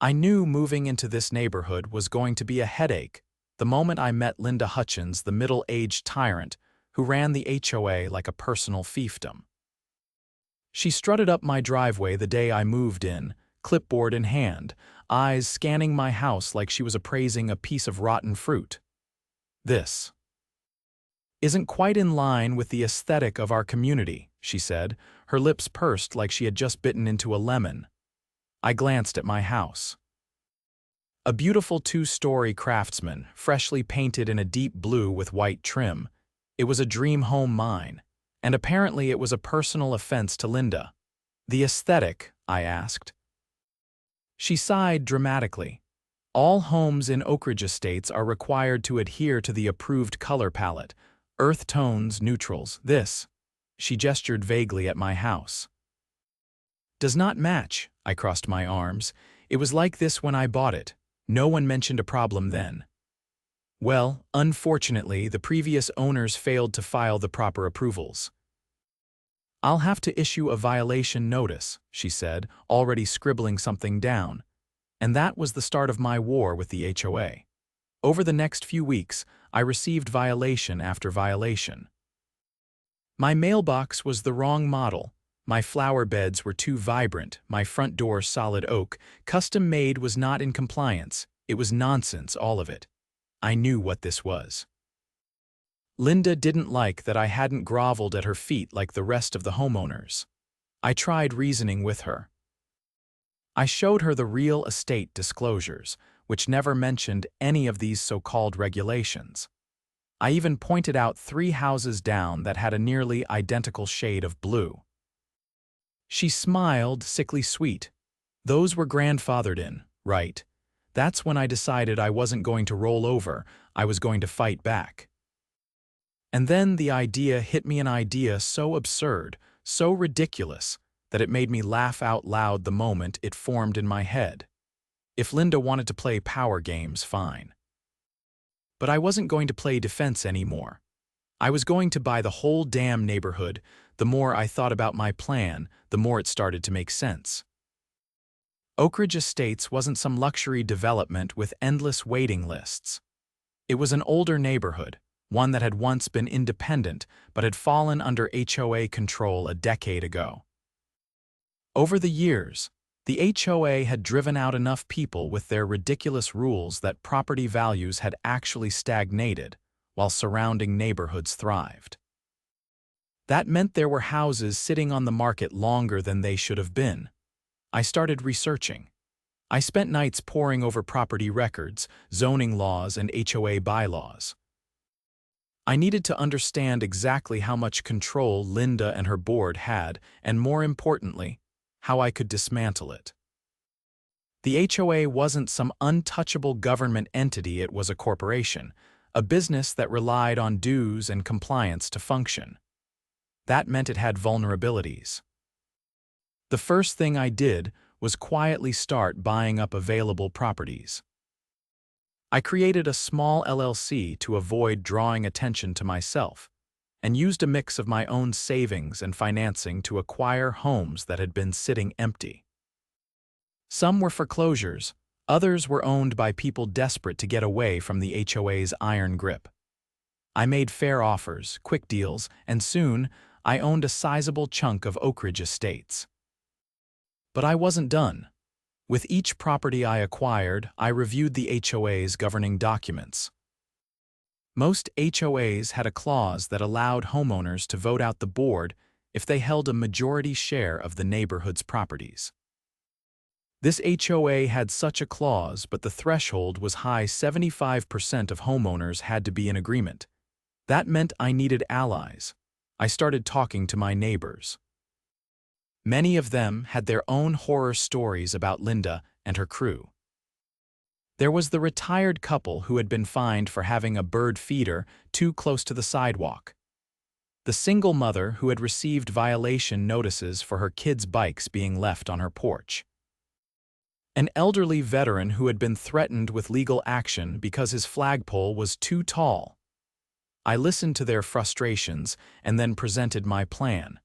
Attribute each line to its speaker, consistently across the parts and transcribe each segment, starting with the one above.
Speaker 1: I knew moving into this neighborhood was going to be a headache the moment I met Linda Hutchins, the middle-aged tyrant who ran the HOA like a personal fiefdom. She strutted up my driveway the day I moved in, clipboard in hand, eyes scanning my house like she was appraising a piece of rotten fruit. "This isn't quite in line with the aesthetic of our community," she said, her lips pursed like she had just bitten into a lemon. I glanced at my house. A beautiful two-story craftsman, freshly painted in a deep blue with white trim. It was a dream home mine, and apparently it was a personal offense to Linda. "The aesthetic?" I asked. She sighed dramatically. "All homes in Oak Ridge Estates are required to adhere to the approved color palette, earth tones, neutrals. This," she gestured vaguely at my house, "does not match." I crossed my arms. "It was like this when I bought it. No one mentioned a problem then." "Well, unfortunately, the previous owners failed to file the proper approvals." "I'll have to issue a violation notice," she said, already scribbling something down. And that was the start of my war with the HOA. Over the next few weeks, I received violation after violation. My mailbox was the wrong model. My flower beds were too vibrant, my front door solid oak, custom made was not in compliance. It was nonsense, all of it. I knew what this was. Linda didn't like that I hadn't groveled at her feet like the rest of the homeowners. I tried reasoning with her. I showed her the real estate disclosures, which never mentioned any of these so-called regulations. I even pointed out 3 houses down that had a nearly identical shade of blue. She smiled, sickly sweet. "Those were grandfathered in, right?" That's when I decided I wasn't going to roll over, I was going to fight back. And then the idea hit me, an idea so absurd, so ridiculous, that it made me laugh out loud the moment it formed in my head. If Linda wanted to play power games, fine. But I wasn't going to play defense anymore. I was going to buy the whole damn neighborhood. The more I thought about my plan, the more it started to make sense. Oak Ridge Estates wasn't some luxury development with endless waiting lists. It was an older neighborhood, one that had once been independent but had fallen under HOA control a decade ago. Over the years, the HOA had driven out enough people with their ridiculous rules that property values had actually stagnated, while surrounding neighborhoods thrived. That meant there were houses sitting on the market longer than they should have been. I started researching. I spent nights poring over property records, zoning laws, and HOA bylaws. I needed to understand exactly how much control Linda and her board had, and more importantly, how I could dismantle it. The HOA wasn't some untouchable government entity, it was a corporation, a business that relied on dues and compliance to function. That meant it had vulnerabilities. The first thing I did was quietly start buying up available properties. I created a small LLC to avoid drawing attention to myself, and used a mix of my own savings and financing to acquire homes that had been sitting empty. Some were foreclosures, others were owned by people desperate to get away from the HOA's iron grip. I made fair offers, quick deals, and soon I owned a sizable chunk of Oak Ridge Estates. But I wasn't done. With each property I acquired, I reviewed the HOA's governing documents. Most HOAs had a clause that allowed homeowners to vote out the board if they held a majority share of the neighborhood's properties. This HOA had such a clause, but the threshold was high. 75% of homeowners had to be in agreement. That meant I needed allies. I started talking to my neighbors. Many of them had their own horror stories about Linda and her crew. There was the retired couple who had been fined for having a bird feeder too close to the sidewalk. The single mother who had received violation notices for her kids' bikes being left on her porch. An elderly veteran who had been threatened with legal action because his flagpole was too tall. I listened to their frustrations and then presented my plan.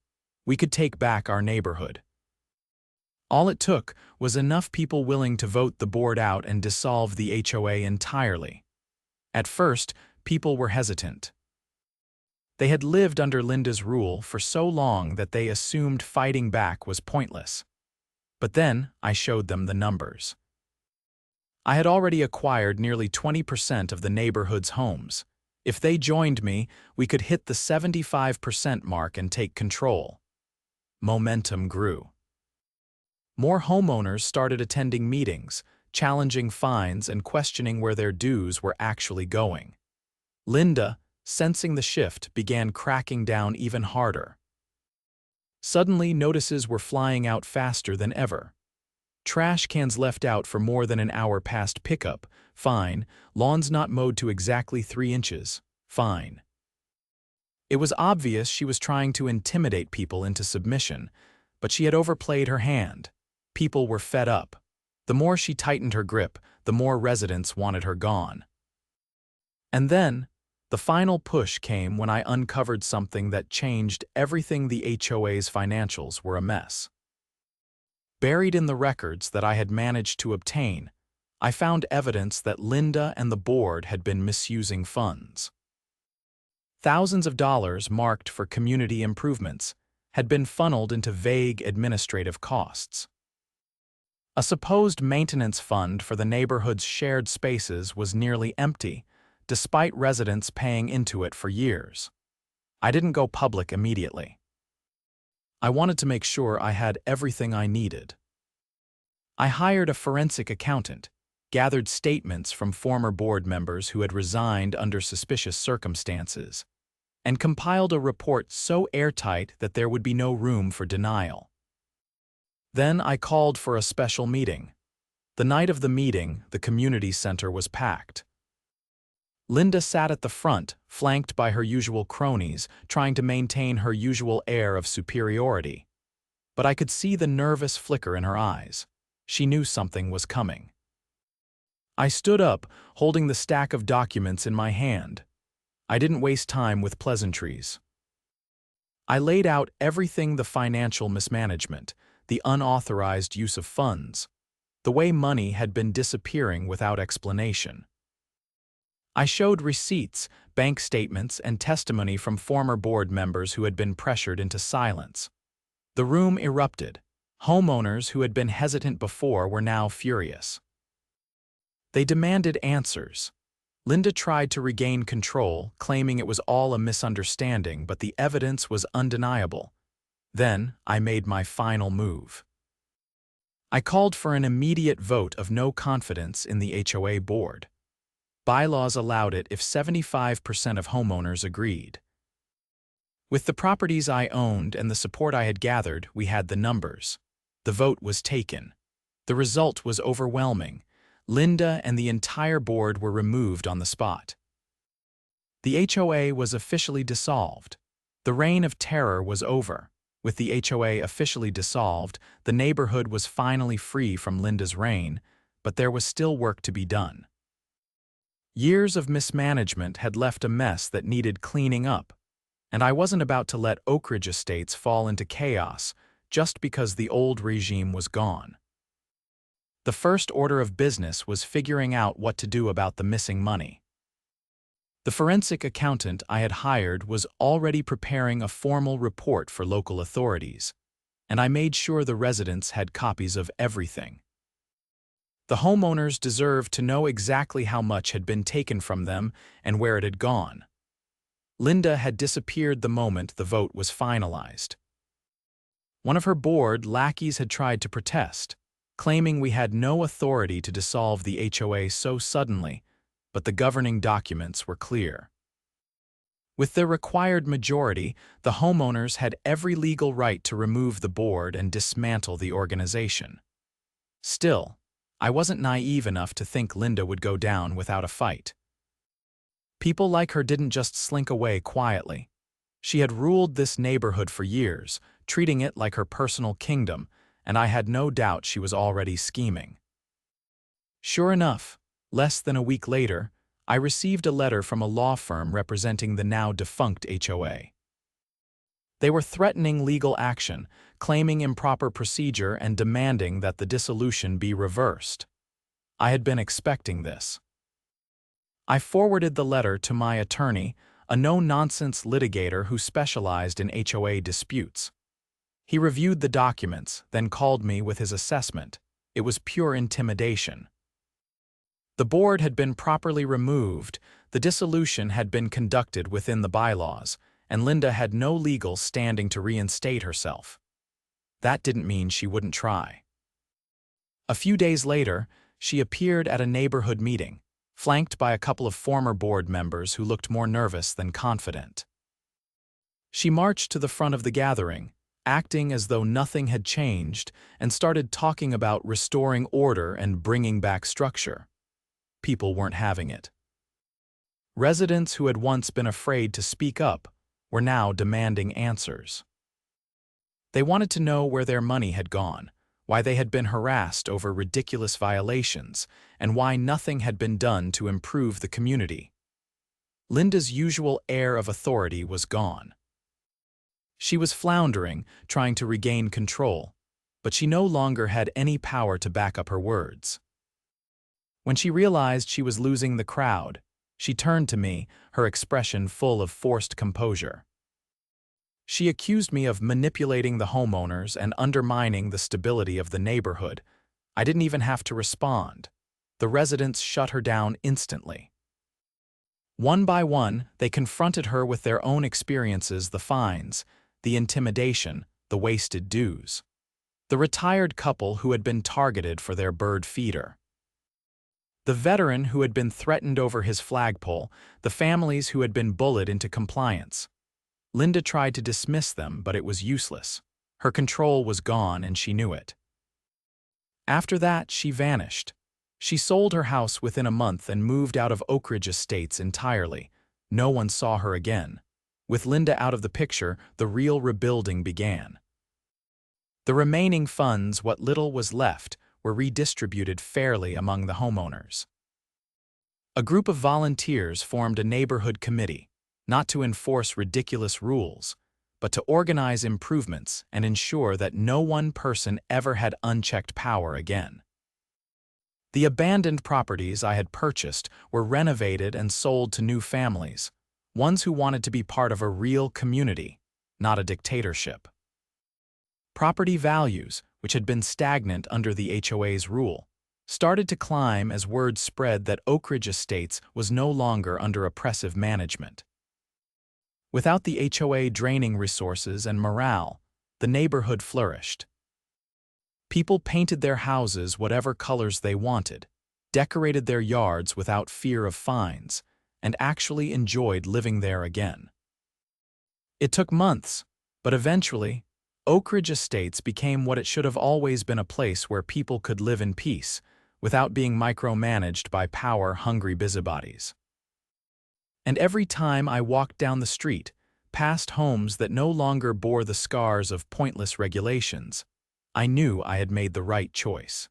Speaker 1: We could take back our neighborhood. All it took was enough people willing to vote the board out and dissolve the HOA entirely. At first, people were hesitant. They had lived under Linda's rule for so long that they assumed fighting back was pointless. But then I showed them the numbers. I had already acquired nearly 20% of the neighborhood's homes. If they joined me, we could hit the 75% mark and take control. Momentum grew. More homeowners started attending meetings, challenging fines and questioning where their dues were actually going. Linda, sensing the shift, began cracking down even harder. Suddenly, notices were flying out faster than ever. Trash cans left out for more than an hour past pickup, fine. Lawns not mowed to exactly 3 inches, fine. It was obvious she was trying to intimidate people into submission, but she had overplayed her hand. People were fed up. The more she tightened her grip, the more residents wanted her gone. And then, the final push came when I uncovered something that changed everything. The HOA's financials were a mess. Buried in the records that I had managed to obtain, I found evidence that Linda and the board had been misusing funds. Thousands of dollars marked for community improvements had been funneled into vague administrative costs. A supposed maintenance fund for the neighborhood's shared spaces was nearly empty, despite residents paying into it for years. I didn't go public immediately. I wanted to make sure I had everything I needed. I hired a forensic accountant, gathered statements from former board members who had resigned under suspicious circumstances, and compiled a report so airtight that there would be no room for denial. Then I called for a special meeting. The night of the meeting, the community center was packed. Linda sat at the front, flanked by her usual cronies, trying to maintain her usual air of superiority. But I could see the nervous flicker in her eyes. She knew something was coming. I stood up, holding the stack of documents in my hand. I didn't waste time with pleasantries. I laid out everything: the financial mismanagement, the unauthorized use of funds, the way money had been disappearing without explanation. I showed receipts, bank statements, and testimony from former board members who had been pressured into silence. The room erupted. Homeowners who had been hesitant before were now furious. They demanded answers. Linda tried to regain control, claiming it was all a misunderstanding, but the evidence was undeniable. Then I made my final move. I called for an immediate vote of no confidence in the HOA board. Bylaws allowed it if 75% of homeowners agreed. With the properties I owned and the support I had gathered, we had the numbers. The vote was taken. The result was overwhelming. Linda and the entire board were removed on the spot. The HOA was officially dissolved. The reign of terror was over. With the HOA officially dissolved, the neighborhood was finally free from Linda's reign, but there was still work to be done. Years of mismanagement had left a mess that needed cleaning up, and I wasn't about to let Oak Ridge Estates fall into chaos just because the old regime was gone. The first order of business was figuring out what to do about the missing money. The forensic accountant I had hired was already preparing a formal report for local authorities, and I made sure the residents had copies of everything. The homeowners deserved to know exactly how much had been taken from them and where it had gone. Linda had disappeared the moment the vote was finalized. One of her board lackeys had tried to protest, claiming we had no authority to dissolve the HOA so suddenly, but the governing documents were clear. With the required majority, the homeowners had every legal right to remove the board and dismantle the organization. Still, I wasn't naive enough to think Linda would go down without a fight. People like her didn't just slink away quietly. She had ruled this neighborhood for years, treating it like her personal kingdom, and I had no doubt she was already scheming. Sure enough, less than a week later, I received a letter from a law firm representing the now defunct HOA. They were threatening legal action, claiming improper procedure and demanding that the dissolution be reversed. I had been expecting this. I forwarded the letter to my attorney, a no-nonsense litigator who specialized in HOA disputes. He reviewed the documents, then called me with his assessment. It was pure intimidation. The board had been properly removed, the dissolution had been conducted within the bylaws, and Linda had no legal standing to reinstate herself. That didn't mean she wouldn't try. A few days later, she appeared at a neighborhood meeting, flanked by a couple of former board members who looked more nervous than confident. She marched to the front of the gathering, acting as though nothing had changed, and started talking about restoring order and bringing back structure. People weren't having it. Residents who had once been afraid to speak up were now demanding answers. They wanted to know where their money had gone, why they had been harassed over ridiculous violations, and why nothing had been done to improve the community. Linda's usual air of authority was gone. She was floundering, trying to regain control, but she no longer had any power to back up her words. When she realized she was losing the crowd, she turned to me, her expression full of forced composure. She accused me of manipulating the homeowners and undermining the stability of the neighborhood. I didn't even have to respond. The residents shut her down instantly. One by one, they confronted her with their own experiences, the fines, the intimidation, the wasted dues. The retired couple who had been targeted for their bird feeder. The veteran who had been threatened over his flagpole, the families who had been bullied into compliance. Linda tried to dismiss them, but it was useless. Her control was gone and she knew it. After that, she vanished. She sold her house within a month and moved out of Oak Ridge Estates entirely. No one saw her again. With Linda out of the picture, the real rebuilding began. The remaining funds, what little was left, were redistributed fairly among the homeowners. A group of volunteers formed a neighborhood committee, not to enforce ridiculous rules, but to organize improvements and ensure that no one person ever had unchecked power again. The abandoned properties I had purchased were renovated and sold to new families, ones who wanted to be part of a real community, not a dictatorship. Property values, which had been stagnant under the HOA's rule, started to climb as word spread that Oak Ridge Estates was no longer under oppressive management. Without the HOA draining resources and morale, the neighborhood flourished. People painted their houses whatever colors they wanted, decorated their yards without fear of fines, and actually enjoyed living there again. It took months, but eventually, Oak Ridge Estates became what it should have always been, a place where people could live in peace, without being micromanaged by power-hungry busybodies. And every time I walked down the street, past homes that no longer bore the scars of pointless regulations, I knew I had made the right choice.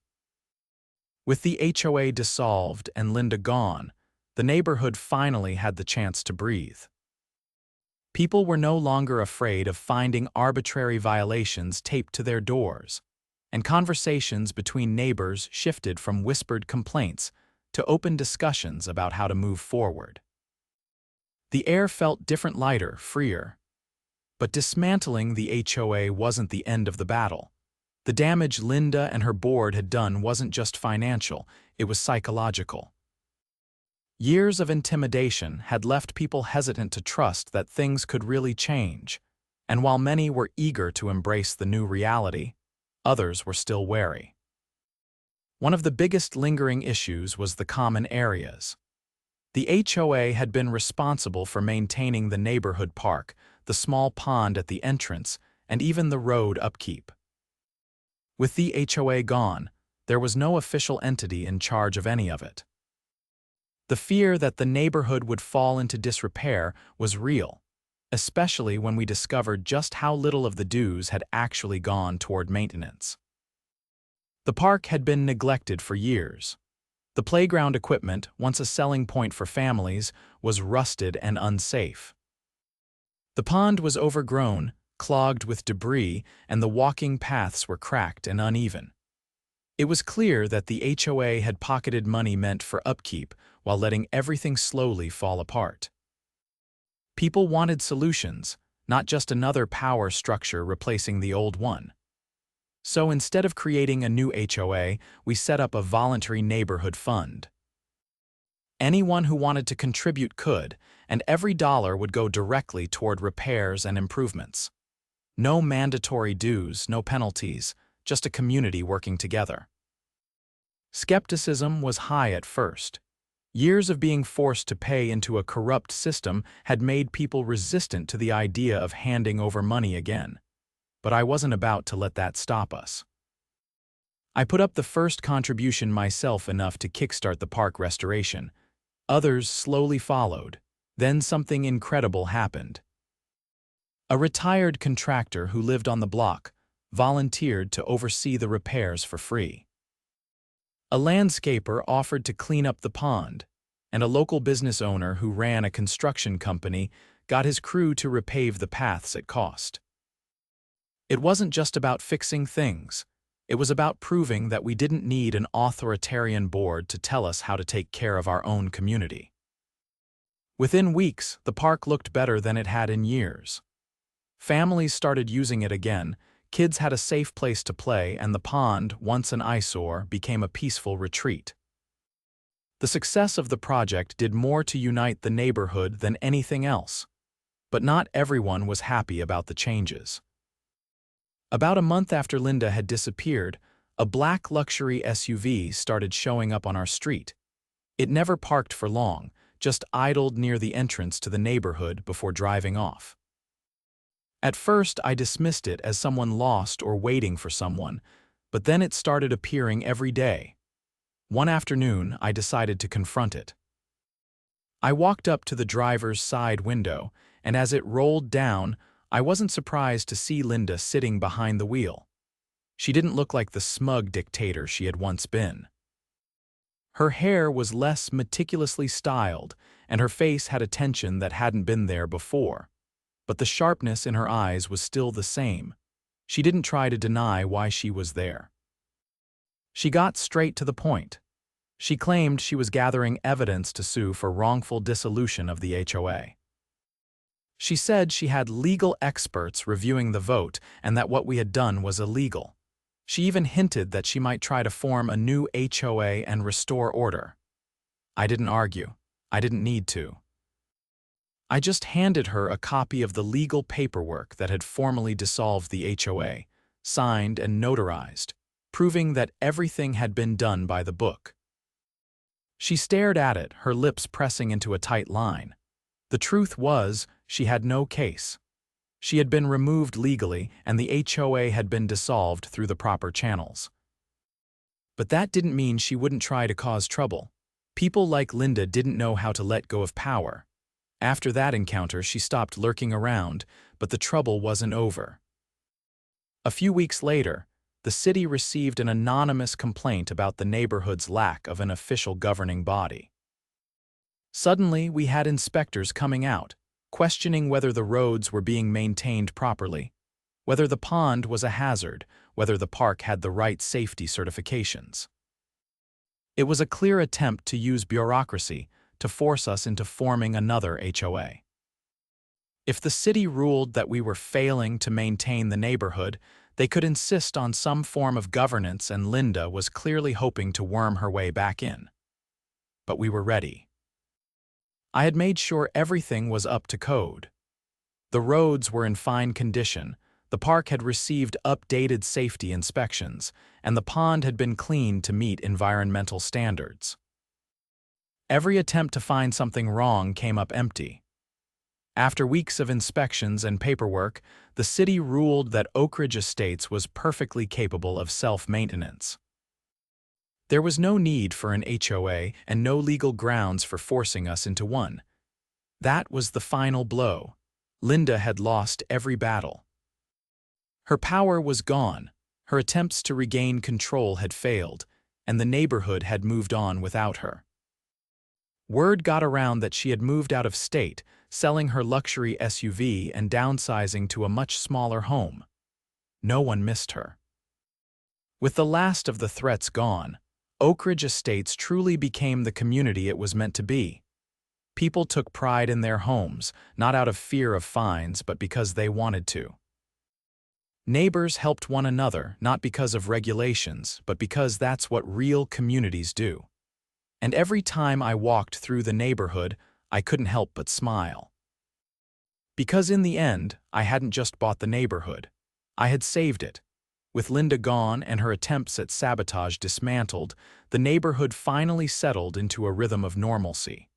Speaker 1: With the HOA dissolved and Linda gone, the neighborhood finally had the chance to breathe. People were no longer afraid of finding arbitrary violations taped to their doors, and conversations between neighbors shifted from whispered complaints to open discussions about how to move forward. The air felt different, lighter, freer. But dismantling the HOA wasn't the end of the battle. The damage Linda and her board had done wasn't just financial, it was psychological. Years of intimidation had left people hesitant to trust that things could really change, and while many were eager to embrace the new reality, others were still wary. One of the biggest lingering issues was the common areas. The HOA had been responsible for maintaining the neighborhood park, the small pond at the entrance, and even the road upkeep. With the HOA gone, there was no official entity in charge of any of it. The fear that the neighborhood would fall into disrepair was real, especially when we discovered just how little of the dues had actually gone toward maintenance. The park had been neglected for years. The playground equipment, once a selling point for families, was rusted and unsafe. The pond was overgrown, clogged with debris, and the walking paths were cracked and uneven. It was clear that the HOA had pocketed money meant for upkeep while letting everything slowly fall apart. People wanted solutions, not just another power structure replacing the old one. So instead of creating a new HOA, we set up a voluntary neighborhood fund. Anyone who wanted to contribute could, and every dollar would go directly toward repairs and improvements. No mandatory dues, no penalties, just a community working together. Skepticism was high at first. Years of being forced to pay into a corrupt system had made people resistant to the idea of handing over money again. But I wasn't about to let that stop us. I put up the first contribution myself enough to kickstart the park restoration. Others slowly followed. Then something incredible happened. A retired contractor who lived on the block volunteered to oversee the repairs for free. A landscaper offered to clean up the pond, and a local business owner who ran a construction company got his crew to repave the paths at cost. It wasn't just about fixing things. It was about proving that we didn't need an authoritarian board to tell us how to take care of our own community. Within weeks, the park looked better than it had in years. Families started using it again, kids had a safe place to play, and the pond, once an eyesore, became a peaceful retreat. The success of the project did more to unite the neighborhood than anything else. But not everyone was happy about the changes. About a month after Linda had disappeared, a black luxury SUV started showing up on our street. It never parked for long, just idled near the entrance to the neighborhood before driving off. At first, I dismissed it as someone lost or waiting for someone, but then it started appearing every day. One afternoon, I decided to confront it. I walked up to the driver's side window, and as it rolled down, I wasn't surprised to see Linda sitting behind the wheel. She didn't look like the smug dictator she had once been. Her hair was less meticulously styled, and her face had a tension that hadn't been there before. But the sharpness in her eyes was still the same. She didn't try to deny why she was there. She got straight to the point. She claimed she was gathering evidence to sue for wrongful dissolution of the HOA. She said she had legal experts reviewing the vote and that what we had done was illegal. She even hinted that she might try to form a new HOA and restore order. I didn't argue. I didn't need to. I just handed her a copy of the legal paperwork that had formally dissolved the HOA, signed and notarized, proving that everything had been done by the book. She stared at it, her lips pressing into a tight line. The truth was, she had no case. She had been removed legally, and the HOA had been dissolved through the proper channels. But that didn't mean she wouldn't try to cause trouble. People like Linda didn't know how to let go of power. After that encounter, she stopped lurking around, but the trouble wasn't over. A few weeks later, the city received an anonymous complaint about the neighborhood's lack of an official governing body. Suddenly, we had inspectors coming out, questioning whether the roads were being maintained properly, whether the pond was a hazard, whether the park had the right safety certifications. It was a clear attempt to use bureaucracy to force us into forming another HOA. If the city ruled that we were failing to maintain the neighborhood, they could insist on some form of governance, and Linda was clearly hoping to worm her way back in. But we were ready. I had made sure everything was up to code. The roads were in fine condition, the park had received updated safety inspections, and the pond had been cleaned to meet environmental standards. Every attempt to find something wrong came up empty. After weeks of inspections and paperwork, the city ruled that Oak Ridge Estates was perfectly capable of self-maintenance. There was no need for an HOA and no legal grounds for forcing us into one. That was the final blow. Linda had lost every battle. Her power was gone, her attempts to regain control had failed, and the neighborhood had moved on without her. Word got around that she had moved out of state, selling her luxury SUV and downsizing to a much smaller home. No one missed her. With the last of the threats gone, Oak Ridge Estates truly became the community it was meant to be. People took pride in their homes, not out of fear of fines, but because they wanted to. Neighbors helped one another, not because of regulations, but because that's what real communities do. And every time I walked through the neighborhood, I couldn't help but smile. Because in the end, I hadn't just bought the neighborhood. I had saved it. With Linda gone and her attempts at sabotage dismantled, the neighborhood finally settled into a rhythm of normalcy.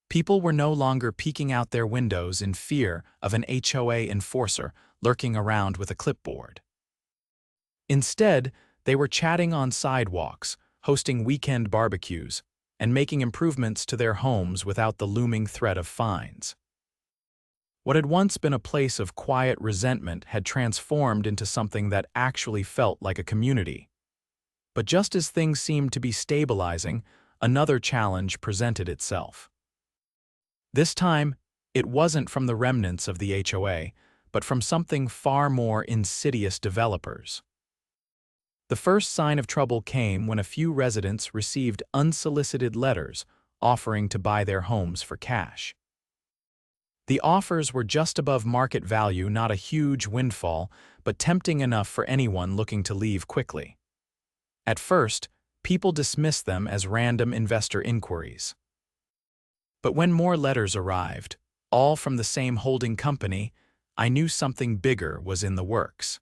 Speaker 1: People were no longer peeking out their windows in fear of an HOA enforcer lurking around with a clipboard. Instead, they were chatting on sidewalks, hosting weekend barbecues, and making improvements to their homes without the looming threat of fines. What had once been a place of quiet resentment had transformed into something that actually felt like a community. But just as things seemed to be stabilizing, another challenge presented itself. This time, it wasn't from the remnants of the HOA, but from something far more insidious: developers. The first sign of trouble came when a few residents received unsolicited letters offering to buy their homes for cash. The offers were just above market value, not a huge windfall, but tempting enough for anyone looking to leave quickly. At first, people dismissed them as random investor inquiries. But when more letters arrived, all from the same holding company, I knew something bigger was in the works.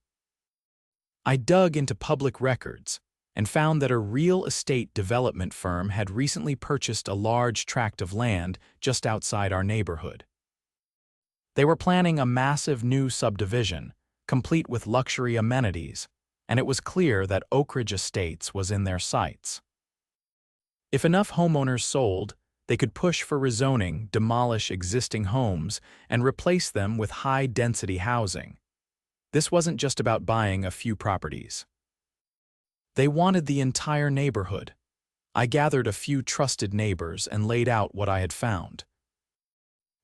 Speaker 1: I dug into public records and found that a real estate development firm had recently purchased a large tract of land just outside our neighborhood. They were planning a massive new subdivision, complete with luxury amenities, and it was clear that Oak Ridge Estates was in their sights. If enough homeowners sold, they could push for rezoning, demolish existing homes, and replace them with high-density housing. This wasn't just about buying a few properties. They wanted the entire neighborhood. I gathered a few trusted neighbors and laid out what I had found.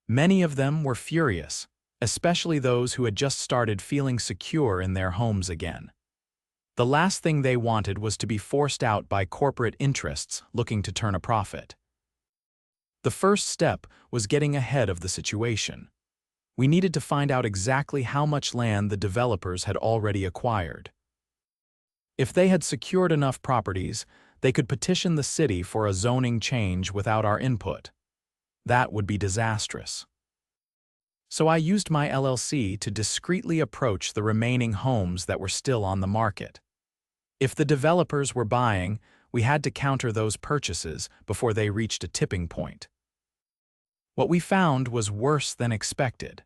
Speaker 1: Many of them were furious, especially those who had just started feeling secure in their homes again. The last thing they wanted was to be forced out by corporate interests looking to turn a profit. The first step was getting ahead of the situation. We needed to find out exactly how much land the developers had already acquired. If they had secured enough properties, they could petition the city for a zoning change without our input. That would be disastrous. So I used my LLC to discreetly approach the remaining homes that were still on the market. If the developers were buying, we had to counter those purchases before they reached a tipping point. What we found was worse than expected.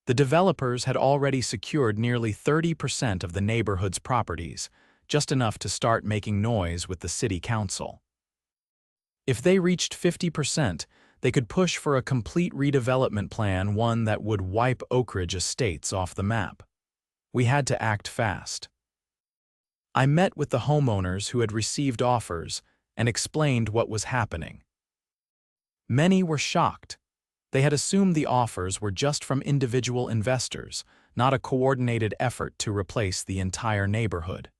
Speaker 1: The developers had already secured nearly 30% of the neighborhood's properties, just enough to start making noise with the city council. If they reached 50%, they could push for a complete redevelopment plan, one that would wipe Oak Ridge Estates off the map. We had to act fast. I met with the homeowners who had received offers and explained what was happening. Many were shocked. They had assumed the offers were just from individual investors, not a coordinated effort to replace the entire neighborhood.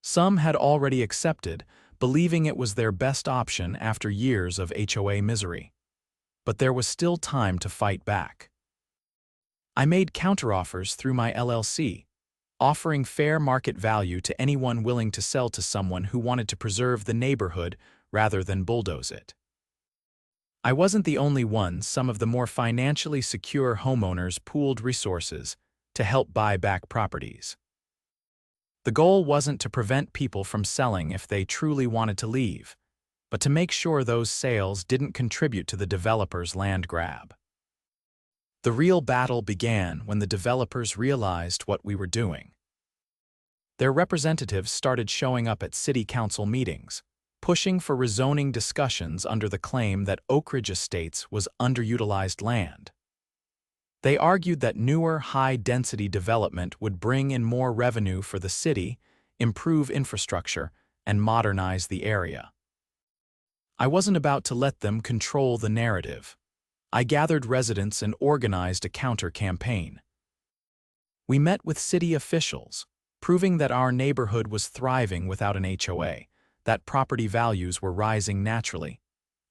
Speaker 1: Some had already accepted, believing it was their best option after years of HOA misery. But there was still time to fight back. I made counteroffers through my LLC, offering fair market value to anyone willing to sell to someone who wanted to preserve the neighborhood rather than bulldoze it. I wasn't the only one. Some of the more financially secure homeowners pooled resources to help buy back properties. The goal wasn't to prevent people from selling if they truly wanted to leave, but to make sure those sales didn't contribute to the developer's land grab. The real battle began when the developers realized what we were doing. Their representatives started showing up at city council meetings, pushing for rezoning discussions under the claim that Oak Ridge Estates was underutilized land. They argued that newer, high-density development would bring in more revenue for the city, improve infrastructure, and modernize the area. I wasn't about to let them control the narrative. I gathered residents and organized a counter-campaign. We met with city officials, proving that our neighborhood was thriving without an HOA, that property values were rising naturally,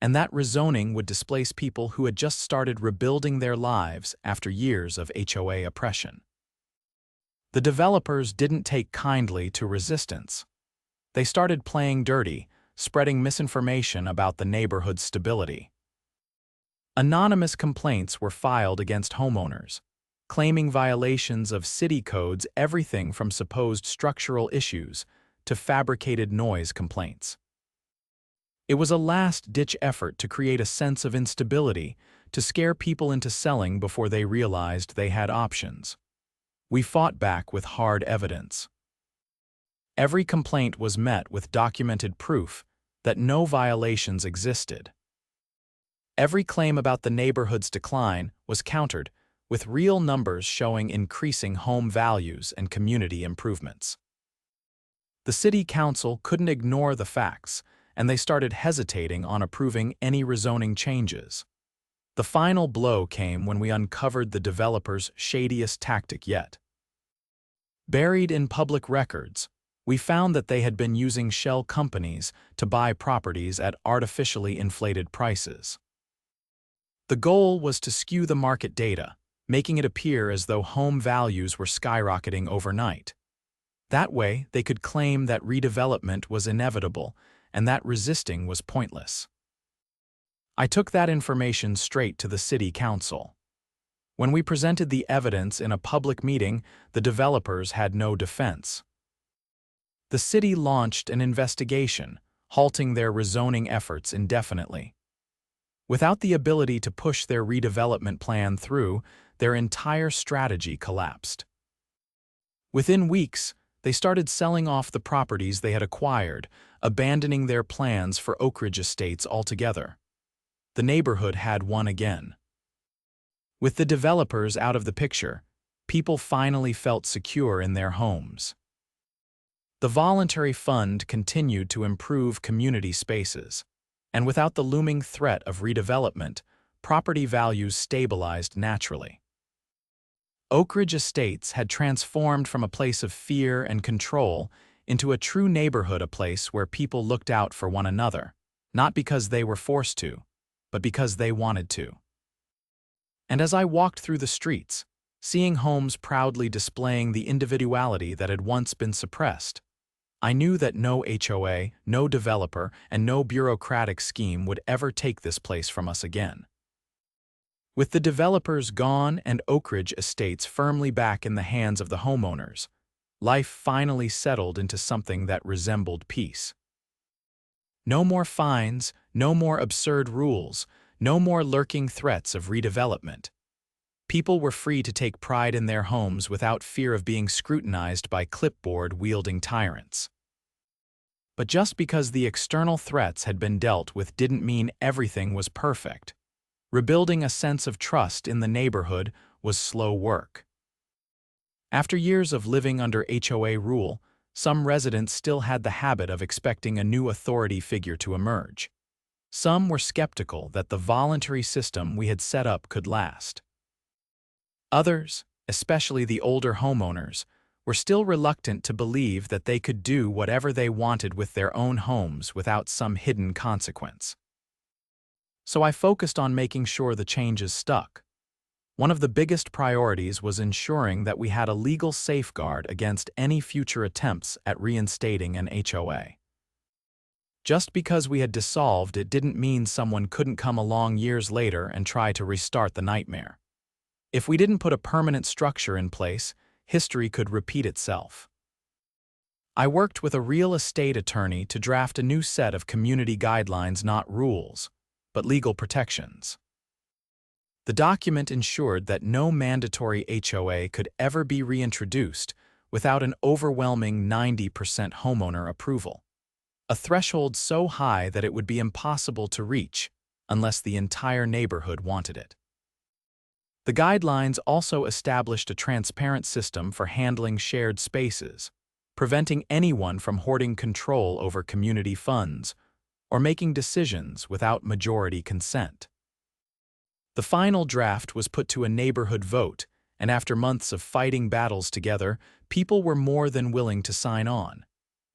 Speaker 1: and that rezoning would displace people who had just started rebuilding their lives after years of HOA oppression. The developers didn't take kindly to resistance. They started playing dirty, spreading misinformation about the neighborhood's stability. Anonymous complaints were filed against homeowners, claiming violations of city codes, everything from supposed structural issues to fabricated noise complaints. It was a last-ditch effort to create a sense of instability, to scare people into selling before they realized they had options. We fought back with hard evidence. Every complaint was met with documented proof that no violations existed. Every claim about the neighborhood's decline was countered with real numbers showing increasing home values and community improvements. The city council couldn't ignore the facts, and they started hesitating on approving any rezoning changes. The final blow came when we uncovered the developer's shadiest tactic yet. Buried in public records, we found that they had been using shell companies to buy properties at artificially inflated prices. The goal was to skew the market data, making it appear as though home values were skyrocketing overnight. That way, they could claim that redevelopment was inevitable and that resisting was pointless. I took that information straight to the city council. When we presented the evidence in a public meeting, the developers had no defense. The city launched an investigation, halting their rezoning efforts indefinitely. Without the ability to push their redevelopment plan through, their entire strategy collapsed. Within weeks, they started selling off the properties they had acquired, abandoning their plans for Oak Ridge estates altogether. The neighborhood had won again. With the developers out of the picture, people finally felt secure in their homes. The voluntary fund continued to improve community spaces, and without the looming threat of redevelopment, property values stabilized naturally. Oak Ridge Estates had transformed from a place of fear and control into a true neighborhood, a place where people looked out for one another, not because they were forced to, but because they wanted to. And as I walked through the streets, seeing homes proudly displaying the individuality that had once been suppressed, I knew that no HOA, no developer, and no bureaucratic scheme would ever take this place from us again. With the developers gone and Oak Ridge Estates firmly back in the hands of the homeowners, life finally settled into something that resembled peace. No more fines, no more absurd rules, no more lurking threats of redevelopment. People were free to take pride in their homes without fear of being scrutinized by clipboard-wielding tyrants. But just because the external threats had been dealt with didn't mean everything was perfect. Rebuilding a sense of trust in the neighborhood was slow work. After years of living under HOA rule, some residents still had the habit of expecting a new authority figure to emerge. Some were skeptical that the voluntary system we had set up could last. Others, especially the older homeowners, were still reluctant to believe that they could do whatever they wanted with their own homes without some hidden consequence. So I focused on making sure the changes stuck. One of the biggest priorities was ensuring that we had a legal safeguard against any future attempts at reinstating an HOA. Just because we had dissolved it didn't mean someone couldn't come along years later and try to restart the nightmare. If we didn't put a permanent structure in place, history could repeat itself. I worked with a real estate attorney to draft a new set of community guidelines, not rules, but legal protections. The document ensured that no mandatory HOA could ever be reintroduced without an overwhelming 90% homeowner approval, a threshold so high that it would be impossible to reach unless the entire neighborhood wanted it. The guidelines also established a transparent system for handling shared spaces, preventing anyone from hoarding control over community funds or making decisions without majority consent. The final draft was put to a neighborhood vote, and after months of fighting battles together, people were more than willing to sign on.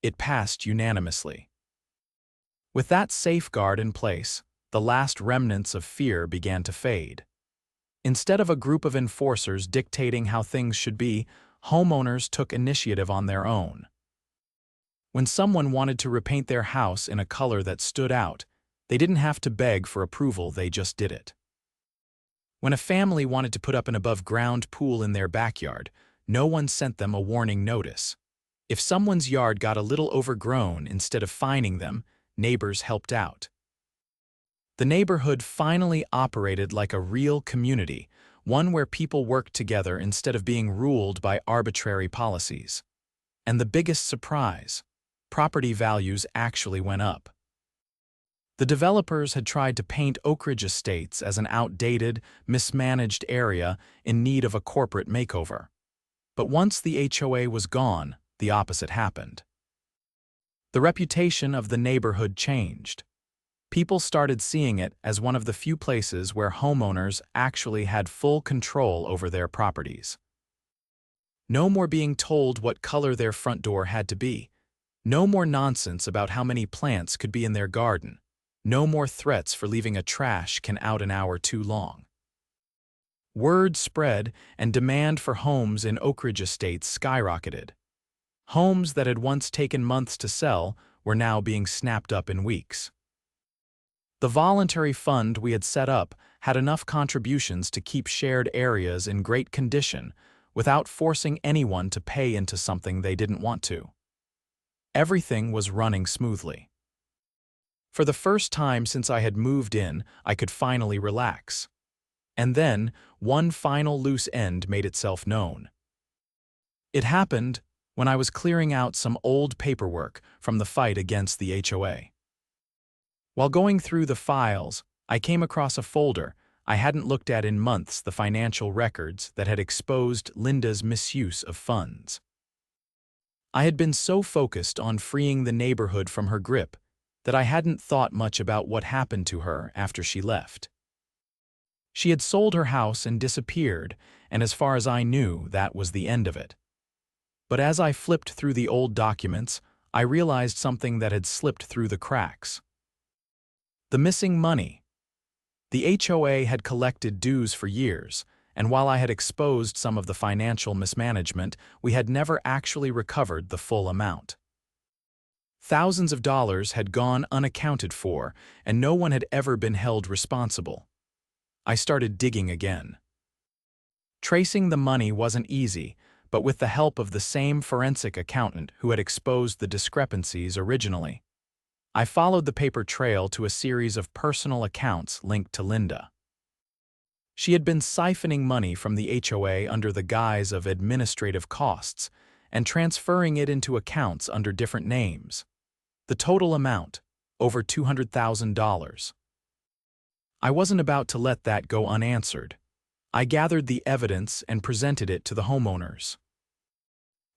Speaker 1: It passed unanimously. With that safeguard in place, the last remnants of fear began to fade. Instead of a group of enforcers dictating how things should be, homeowners took initiative on their own. When someone wanted to repaint their house in a color that stood out, they didn't have to beg for approval, they just did it. When a family wanted to put up an above-ground pool in their backyard, no one sent them a warning notice. If someone's yard got a little overgrown, instead of fining them, neighbors helped out. The neighborhood finally operated like a real community, one where people worked together instead of being ruled by arbitrary policies. And the biggest surprise, property values actually went up. The developers had tried to paint Oak Ridge Estates as an outdated, mismanaged area in need of a corporate makeover. But once the HOA was gone, the opposite happened. The reputation of the neighborhood changed. People started seeing it as one of the few places where homeowners actually had full control over their properties. No more being told what color their front door had to be. No more nonsense about how many plants could be in their garden. No more threats for leaving a trash can out an hour too long. Word spread and demand for homes in Oak Ridge Estates skyrocketed. Homes that had once taken months to sell were now being snapped up in weeks. The voluntary fund we had set up had enough contributions to keep shared areas in great condition without forcing anyone to pay into something they didn't want to. Everything was running smoothly. For the first time since I had moved in, I could finally relax. And then, one final loose end made itself known. It happened when I was clearing out some old paperwork from the fight against the HOA. While going through the files, I came across a folder I hadn't looked at in months, the financial records that had exposed Linda's misuse of funds. I had been so focused on freeing the neighborhood from her grip that I hadn't thought much about what happened to her after she left. She had sold her house and disappeared, and as far as I knew, that was the end of it. But as I flipped through the old documents, I realized something that had slipped through the cracks. The missing money. The HOA had collected dues for years, and while I had exposed some of the financial mismanagement, we had never actually recovered the full amount. Thousands of dollars had gone unaccounted for, and no one had ever been held responsible. I started digging again. Tracing the money wasn't easy, but with the help of the same forensic accountant who had exposed the discrepancies originally, I followed the paper trail to a series of personal accounts linked to Linda. She had been siphoning money from the HOA under the guise of administrative costs and transferring it into accounts under different names. The total amount, over $200,000. I wasn't about to let that go unanswered. I gathered the evidence and presented it to the homeowners.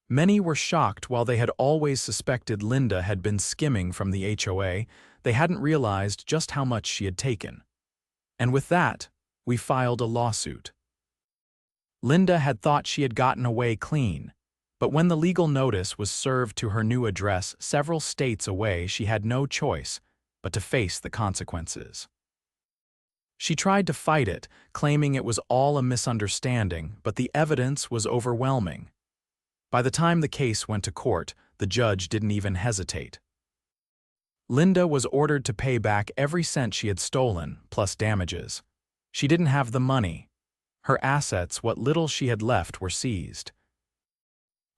Speaker 1: Many were shocked. While they had always suspected Linda had been skimming from the HOA, they hadn't realized just how much she had taken. And with that, we filed a lawsuit. Linda had thought she had gotten away clean, but when the legal notice was served to her new address several states away, she had no choice but to face the consequences. She tried to fight it, claiming it was all a misunderstanding, but the evidence was overwhelming. By the time the case went to court, the judge didn't even hesitate. Linda was ordered to pay back every cent she had stolen, plus damages. She didn't have the money. Her assets, what little she had left, were seized.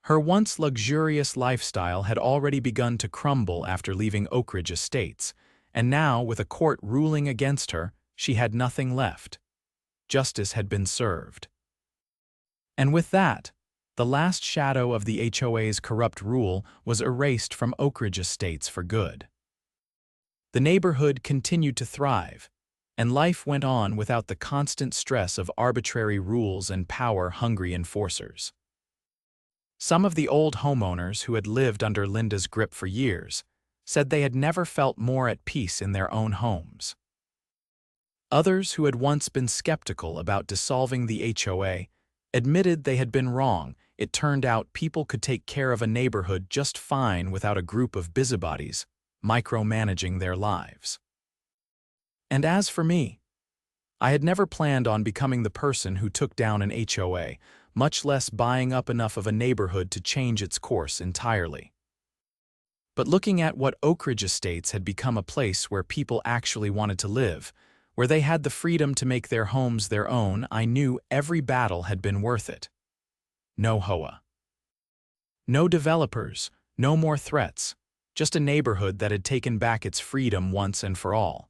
Speaker 1: Her once luxurious lifestyle had already begun to crumble after leaving Oak Ridge Estates, and now, with a court ruling against her, she had nothing left. Justice had been served. And with that, the last shadow of the HOA's corrupt rule was erased from Oak Ridge Estates for good. The neighborhood continued to thrive, and life went on without the constant stress of arbitrary rules and power-hungry enforcers. Some of the old homeowners who had lived under Linda's grip for years said they had never felt more at peace in their own homes. Others who had once been skeptical about dissolving the HOA admitted they had been wrong. It turned out people could take care of a neighborhood just fine without a group of busybodies micromanaging their lives. And as for me, I had never planned on becoming the person who took down an HOA, much less buying up enough of a neighborhood to change its course entirely. But looking at what Oak Ridge Estates had become, a place where people actually wanted to live, where they had the freedom to make their homes their own, I knew every battle had been worth it. No HOA. No developers, no more threats, just a neighborhood that had taken back its freedom once and for all.